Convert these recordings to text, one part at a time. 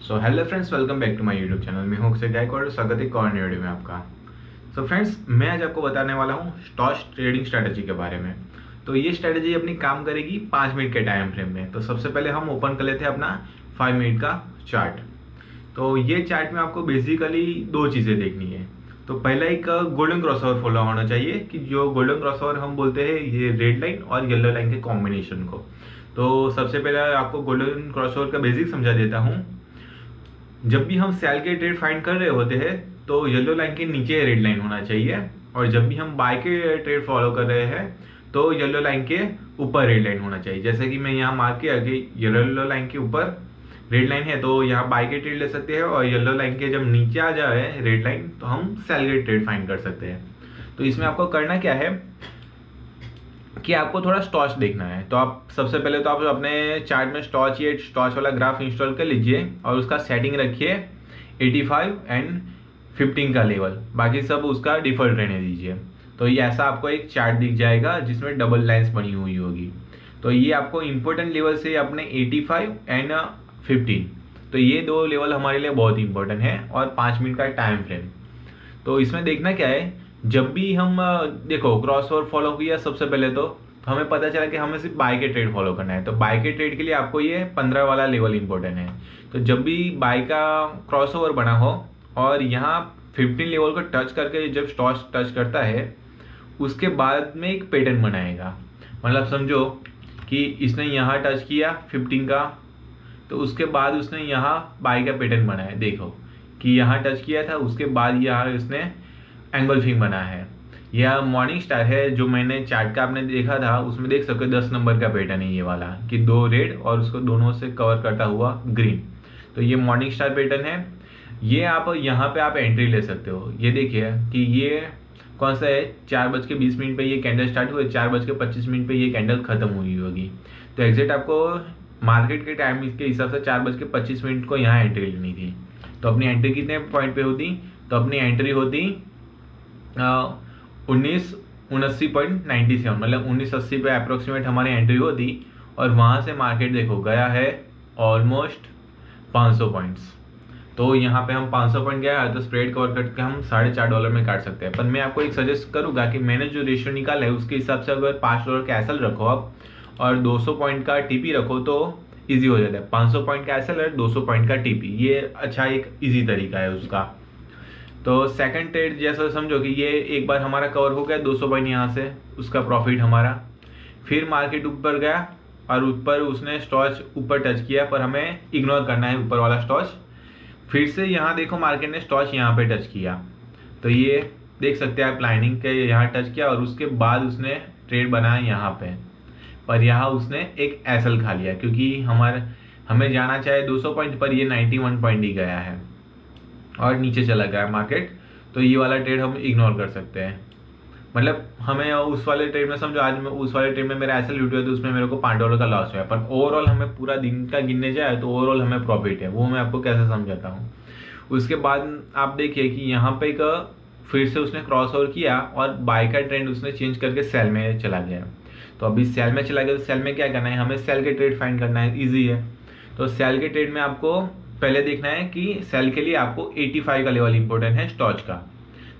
Hello friends, welcome back to my YouTube channel. मैं हूं अक्षय गायकवाड़ और स्वागत है एक और नए वीडियो में आपका। फ्रेंड्स, मैं आज आपको बताने वाला हूं स्टॉक्स ट्रेडिंग स्ट्रैटेजी के बारे में। तो ये स्ट्रैटेजी अपनी काम करेगी 5 मिनट के टाइम फ्रेम में। तो सबसे पहले हम ओपन कर लेते हैं अपना 5 मिनट का चार्ट। तो ये चार्ट में आपको बेसिकली दो चीज़ें देखनी है। तो पहला एक गोल्डन क्रॉसओवर फॉलो होना चाहिए, कि जो गोल्डन क्रॉसओवर हम बोलते हैं ये रेड लाइन और येलो लाइन के कॉम्बिनेशन को। तो सबसे पहले आपको गोल्डन क्रॉसओवर का बेसिक समझा देता हूँ। जब भी हम सेल के ट्रेड फाइंड कर रहे होते हैं तो येलो लाइन के नीचे रेड लाइन होना चाहिए, और जब भी हम बाय के ट्रेड फॉलो कर रहे हैं तो येलो लाइन के ऊपर रेड लाइन होना चाहिए। जैसे कि मैं यहाँ मार्क किया कि येलो लाइन के ऊपर रेड लाइन है तो यहाँ बाय के ट्रेड ले सकते हैं, और येलो लाइन के जब नीचे आ जाए रेड लाइन तो हम सेल के ट्रेड फाइंड कर सकते हैं। तो इसमें आपको करना क्या है कि आपको थोड़ा स्टॉच देखना है। तो आप सबसे पहले तो आप अपने चार्ट में स्टॉच वाला ग्राफ इंस्टॉल कर लीजिए और उसका सेटिंग रखिए 85 एंड 15 का लेवल, बाकी सब उसका डिफॉल्ट रहने दीजिए। तो ये ऐसा आपको एक चार्ट दिख जाएगा जिसमें डबल लाइंस बनी हुई होगी। तो ये आपको इम्पोर्टेंट लेवल से अपने 85 एंड 15, तो ये दो लेवल हमारे लिए बहुत इंपॉर्टेंट है, और 5 मिनट का टाइम फ्रेम। तो इसमें देखना क्या है, जब भी हम देखो क्रॉसओवर फॉलो किया सबसे पहले तो हमें पता चला कि हमें सिर्फ बाय के ट्रेड फॉलो करना है। तो बाय के ट्रेड के लिए आपको ये 15 वाला लेवल इंपॉर्टेंट है। तो जब भी बाय का क्रॉसओवर बना हो और यहाँ 15 लेवल को टच करके जब स्टॉच टच करता है उसके बाद में एक पैटर्न बनाएगा। मतलब समझो कि इसने यहाँ टच किया 15 का, तो उसके बाद उसने यहाँ बाय का पैटर्न बनाया। देखो कि यहाँ टच किया था, उसके बाद यहाँ इसने एंगल्फिंग बना है। यह मॉर्निंग स्टार है जो मैंने चार्ट का आपने देखा था, उसमें देख सकते हो 10 नंबर का पैटर्न है ये वाला, कि दो रेड और उसको दोनों से कवर करता हुआ ग्रीन। तो ये मॉर्निंग स्टार पैटर्न है। ये आप यहाँ पे आप एंट्री ले सकते हो। ये देखिए कि ये कौन सा है, 4:20 पे ये कैंडल स्टार्ट हुए, 4:25 पे ये कैंडल खत्म हुई होगी। तो एग्जैक्ट आपको मार्केट के टाइम के हिसाब से 4:25 को यहाँ एंट्री लेनी थी। तो अपनी एंट्री कितने पॉइंट पे होती, तो अपनी एंट्री होती 1979.97, मतलब 1980 पे अप्रोक्सीमेट हमारी एंट्री होती। और वहाँ से मार्केट देखो गया है ऑलमोस्ट 500 पॉइंट्स। तो यहाँ पे हम 500 पॉइंट गया है तो स्प्रेड कवर करके हम $4.5 में काट सकते हैं। पर मैं आपको एक सजेस्ट करूँगा कि मैंने जो रेशियो निकाला है उसके हिसाब से अगर $5 का एसएल रखो आप और 200 पॉइंट का टीपी रखो तो ईजी हो जाता है। 500 पॉइंट का एसएल और 200 पॉइंट का टीपी, ये अच्छा एक ईजी तरीका है उसका। तो सेकंड ट्रेड जैसा समझो कि ये एक बार हमारा कवर हो गया 200 पॉइंट यहाँ से, उसका प्रॉफिट हमारा। फिर मार्केट ऊपर गया और ऊपर उसने स्टॉच ऊपर टच किया, पर हमें इग्नोर करना है ऊपर वाला स्टॉच। फिर से यहाँ देखो मार्केट ने स्टॉच यहाँ पे टच किया, तो ये देख सकते हैं आप लाइनिंग के यहाँ टच किया और उसके बाद उसने ट्रेड बनाया यहाँ पे। पर यहाँ उसने एक एसएल खा लिया, क्योंकि हमें जाना चाहे 200 पॉइंट पर ये 91 पॉइंट ही गया है और नीचे चला गया मार्केट। तो ये वाला ट्रेड हम इग्नोर कर सकते हैं। मतलब हमें उस वाले ट्रेड में समझो आज मैं उस वाले ट्रेड में मेरा ऐसा लूट हुआ तो उसमें मेरे को $5 का लॉस हुआ, पर ओवरऑल हमें पूरा दिन का गिनने जाए तो ओवरऑल हमें प्रॉफिट है। वो मैं आपको कैसे समझाता हूँ। उसके बाद आप देखिए कि यहाँ पे एक फिर से उसने क्रॉस ओवर किया और बाय का ट्रेंड उसने चेंज करके सेल में चला गया। तो अभी सेल में चला गया तो सेल में क्या करना है, हमें सेल के ट्रेड फाइंड करना है, ईजी है। तो सेल के ट्रेड में आपको पहले देखना है कि सेल के लिए आपको 85 का लेवल इंपॉर्टेंट है स्टॉच का।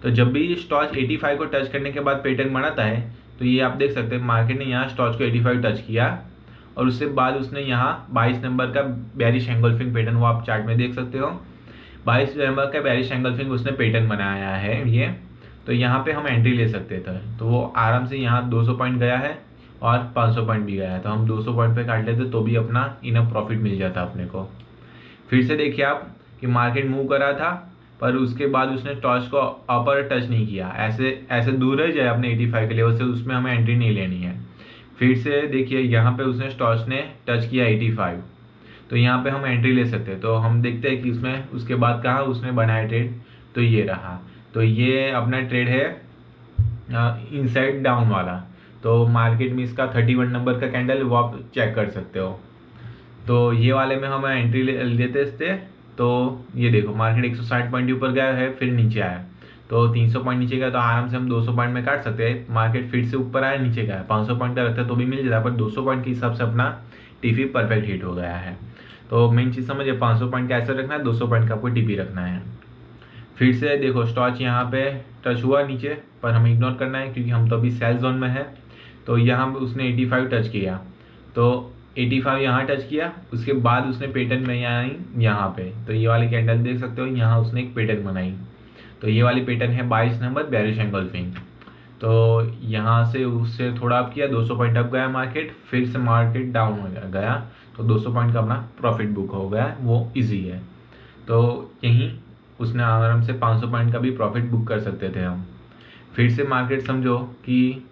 तो जब भी स्टॉच 85 को टच करने के बाद पैटर्न बनाता है, तो ये आप देख सकते हैं मार्केट ने यहाँ स्टॉच को 85 टच किया और उसके बाद उसने यहाँ 22 नंबर का बेरिश एंगल्फिंग पैटर्न, वो आप चार्ट में देख सकते हो 22 नंबर का बेरिश एंगल्फिंग उसने पैटर्न बनाया है ये। तो यहाँ पे हम एंट्री ले सकते थे। तो वो आराम से यहाँ 200 पॉइंट गया है और 500 पॉइंट भी गया है, तो हम 200 पॉइंट पे काट लेते तो भी अपना इनफ प्रॉफिट मिल जाता अपने को। फिर से देखिए आप कि मार्केट मूव कर रहा था, पर उसके बाद उसने टॉर्च को अपर टच नहीं किया, ऐसे दूर रह जाए अपने 85 के लेवल से, उसमें हमें एंट्री नहीं लेनी है। फिर से देखिए यहाँ पे उसने टॉर्च ने टच किया 85, तो यहाँ पे हम एंट्री ले सकते हैं। तो हम देखते हैं कि उसमें उसके बाद कहाँ उसने बनाया ट्रेड, तो ये रहा। तो ये अपना ट्रेड है इनसाइड डाउन वाला। तो मार्केट में इसका 31 नंबर का कैंडल वो आप चेक कर सकते हो। तो ये वाले में हम एंट्री लेते थे। तो ये देखो मार्केट 160 पॉइंट ऊपर गया है, फिर नीचे आया तो 300 पॉइंट नीचे गया, तो आराम से हम 200 पॉइंट में काट सकते हैं। मार्केट फिर से ऊपर आया नीचे गया, 500 पॉइंट का रखता है तो भी मिल जाता है, पर 200 पॉइंट के हिसाब से अपना टीफी परफेक्ट हिट हो गया है। तो मेन चीज़ समझिए, 500 पॉइंट का ऐसे रखना है, 200 पॉइंट का आपको टीपी रखना है। फिर से देखो स्टॉच यहाँ पे टच हुआ नीचे, पर हमें इग्नोर करना है क्योंकि हम तो अभी सेल जोन में है। तो यहाँ उसने 85 टच किया, तो 85 यहाँ टच किया, उसके बाद उसने पैटर्न में आई यहाँ पे। तो ये वाली कैंडल देख सकते हो, यहाँ उसने एक पैटर्न बनाई। तो ये वाली पैटर्न है 22 नंबर बेरिश एंगल्फिंग। तो यहाँ से उससे थोड़ा अप किया, 200 पॉइंट अप गया मार्केट, फिर से मार्केट डाउन हो गया। तो 200 पॉइंट का अपना प्रॉफिट बुक हो गया, वो इजी है। तो यहीं उसने आराम से 500 पॉइंट का भी प्रॉफिट बुक कर सकते थे हम। फिर से मार्केट समझो कि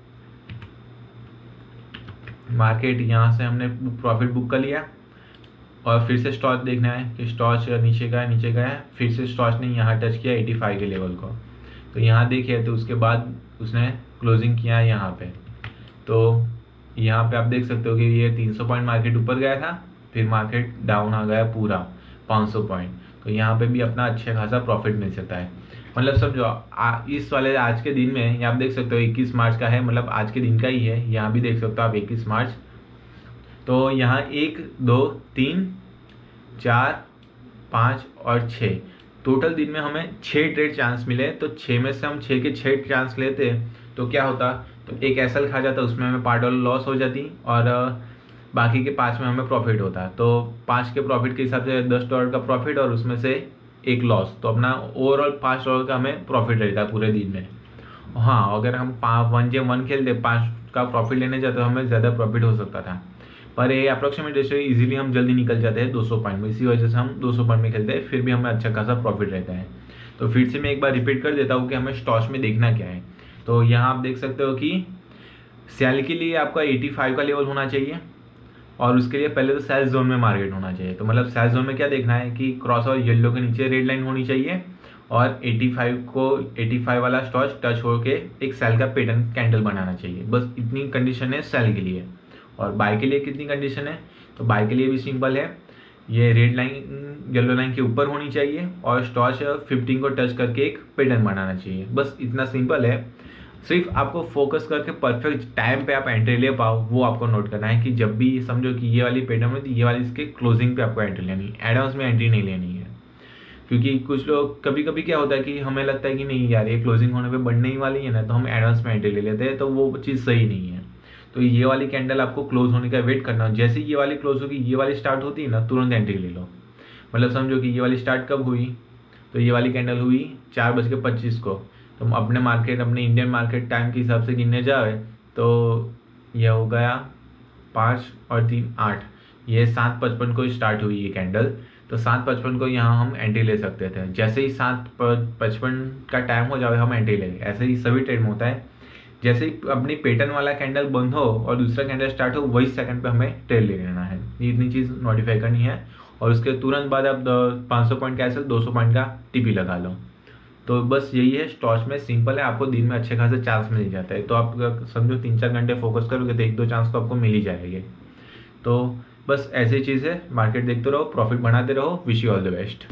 मार्केट यहाँ से हमने प्रॉफिट बुक कर लिया, और फिर से स्टॉच देखना है कि स्टॉच नीचे गया है। फिर से स्टॉच ने यहाँ टच किया 85 के लेवल को, तो यहाँ देखिए, तो उसके बाद उसने क्लोजिंग किया है यहाँ पे। तो यहाँ पे आप देख सकते हो कि ये 300 पॉइंट मार्केट ऊपर गया था, फिर मार्केट डाउन आ गया पूरा 500 पॉइंट। तो यहाँ पे भी अपना अच्छा खासा प्रॉफिट मिल सकता है। मतलब समझो इस वाले आज के दिन में आप देख सकते हो 21 मार्च का है, मतलब आज के दिन का ही है। यहाँ भी देख सकते हो आप 21 मार्च। तो यहाँ 1 2 3 4 5 और 6 टोटल दिन में हमें 6 ट्रेड चांस मिले। तो 6 में से हम 6 के 6 चांस लेते तो क्या होता, तो एक एसएल खा जाता, उसमें हमें $5 लॉस हो जाती, और बाकी के 5 में हमें प्रॉफिट होता। तो 5 के प्रॉफिट के हिसाब से $10 का प्रॉफिट, और उसमें से एक लॉस, तो अपना ओवरऑल $5 का हमें प्रॉफिट रहता है पूरे दिन में। हाँ, अगर हम 1J1 खेलते 5 का प्रॉफिट लेने जाते तो हमें ज़्यादा प्रॉफिट हो सकता था, पर ये अप्रोक्सीमेट रेशियो इजीली हम जल्दी निकल जाते हैं 200 पॉइंट में। इसी वजह से हम 200 पॉइंट में खेलते हैं, फिर भी हमें अच्छा खासा प्रॉफिट रहता है। तो फिर से मैं एक बार रिपीट कर देता हूँ कि हमें स्टॉच में देखना क्या है। तो यहाँ आप देख सकते हो कि सेल के लिए आपका 85 का लेवल होना चाहिए, और उसके लिए पहले तो सेल जोन में मार्केट होना चाहिए। तो मतलब सेल जोन में क्या देखना है कि क्रॉस और येलो के नीचे रेड लाइन होनी चाहिए, और 85 वाला स्टॉच टच होके एक सेल का पैटर्न कैंडल बनाना चाहिए। बस इतनी कंडीशन है सेल के लिए। और बाय के लिए कितनी कंडीशन है, तो बाय के लिए भी सिंपल है, ये रेड लाइन येलो लाइन के ऊपर होनी चाहिए, और स्टॉच 15 को टच करके एक पैटर्न बनाना चाहिए। बस इतना सिंपल है। सिर्फ आपको फोकस करके परफेक्ट टाइम पे आप एंट्री ले पाओ, वो आपको नोट करना है कि जब भी समझो कि ये वाली पैटर्न में, तो ये वाली इसके क्लोजिंग पे आपको एंट्री लेनी है, एडवांस में एंट्री नहीं लेनी है। क्योंकि कुछ लोग कभी कभी क्या होता है कि हमें लगता है कि नहीं यार ये क्लोजिंग होने पे बढ़ने ही वाली है ना, तो हम एडवांस में एंट्री ले लेते हैं, तो वो चीज़ सही नहीं है। तो ये वाली कैंडल आपको क्लोज होने का वेट करना, जैसे ही ये वाली क्लोज होगी, ये वाली स्टार्ट होती है ना, तुरंत एंट्री ले लो। मतलब समझो कि ये वाली स्टार्ट कब हुई, तो ये वाली कैंडल हुई 4:25 को। तो अपने इंडियन मार्केट टाइम के हिसाब से गिनने जाए तो यह हो गया 5 और 3 8, ये 7:55 को स्टार्ट हुई ये कैंडल। तो 7:55 को यहाँ हम एंट्री ले सकते थे। जैसे ही 7:55 का टाइम हो जाए हम एंट्री लेंगे। ऐसे ही सभी ट्रेड में होता है, जैसे ही अपनी पैटर्न वाला कैंडल बंद हो और दूसरा कैंडल स्टार्ट हो, वही सेकंड पे हमें ट्रेड ले लेना है। ये इतनी चीज़ नोटिफाई करनी है, और उसके तुरंत बाद आप 500 पॉइंट कैंसिल 200 पॉइंट का टीपी लगा लो। तो बस यही है, स्टॉच में सिंपल है, आपको दिन में अच्छे खासे चांस मिल जाता है। तो आप समझो 3-4 घंटे फोकस करोगे तो 1-2 चांस तो आपको मिल ही जाएंगे। तो बस ऐसी चीज़ है, मार्केट देखते रहो, प्रॉफिट बनाते रहो। Wish you all the best.